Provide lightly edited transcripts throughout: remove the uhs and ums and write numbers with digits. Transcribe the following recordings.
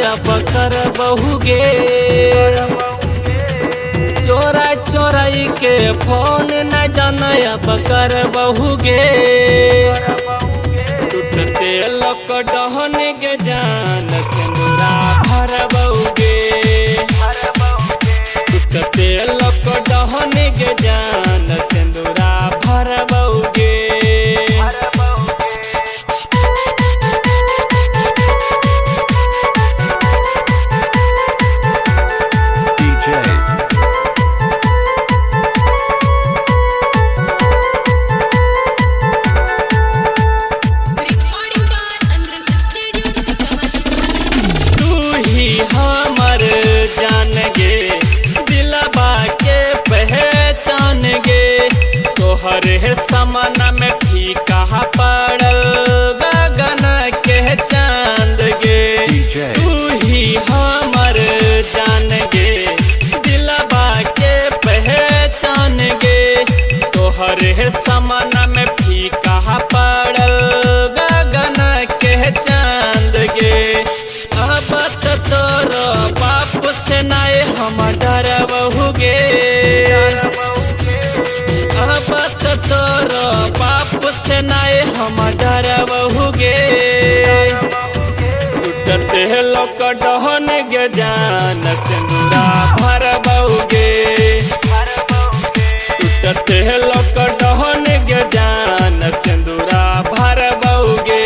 अब कर बहुगे। चोरा चोराई के फोन न जाना अब कर बहुगे। टूटते लॉकडाउन के जान सिंदूरा भर बहुगे। टूटते लॉकडाउन के जान सिंदूरा भर बहुगे। हमर जान गे दिलबा के पहचान गे। तोहरे समन में फीका पड़ल गगन के चांद गे। तू ही हमर जान गे दिलबा के पहचान गे। तोहरे समन में फीका पड़ल गगन के चांद गे। अब तोर बाप से नाय हम डर बहुगे। अब तोर बाप से नाय हम डर बहुगे। टूटते लॉकडाउन के जान सिंदूरा भर बहुगे। टूटते लॉकडाउन के जान सिंदूरा भर बहुगे।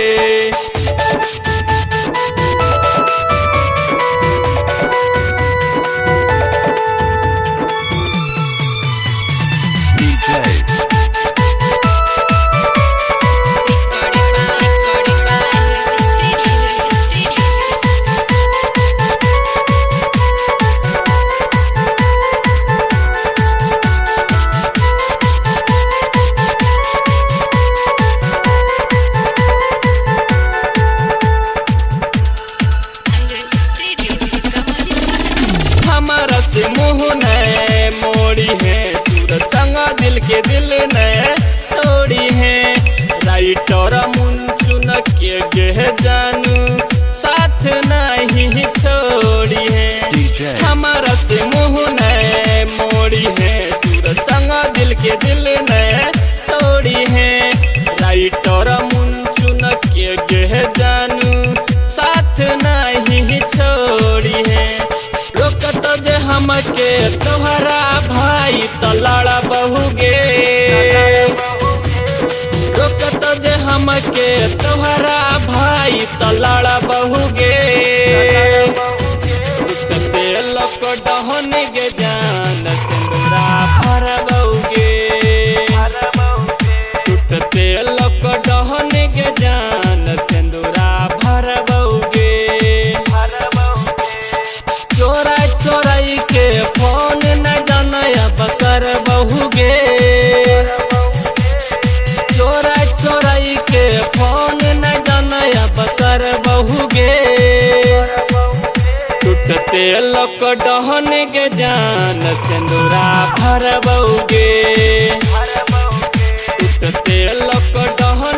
हमारा से मुँह ने मोड़ी है सूर संग दिल के दिल ने तोड़ी है। राइटर मुंचुन के गे जानू साथ नहीं छोड़ी है। हमारा से मुँह ने मोड़ी है सूर संग दिल के दिल ने तोड़ी है। राइटर मुंचुन के गे जानू साथ नहीं छोड़ी है। रोकत जे हमके तोहरा भाई तो लड़ा बहुगे। रोकत जे हमके तोहरा भाई तो लड़ा बहुगे। टूटते लॉकडाउन के जान सिंदूरा भर बहुगे। टूटते लॉकडाउन के जान सिंदूरा भर बहुगे। चोरा चोराई के फोन न जाना अब कर बहुगे। चोरा चोराई के फोन न जाना अब कर बहुगे। टूटते लॉकडाउन के जान सिंदूरा भर बहुगे। टूटते लॉकडाउन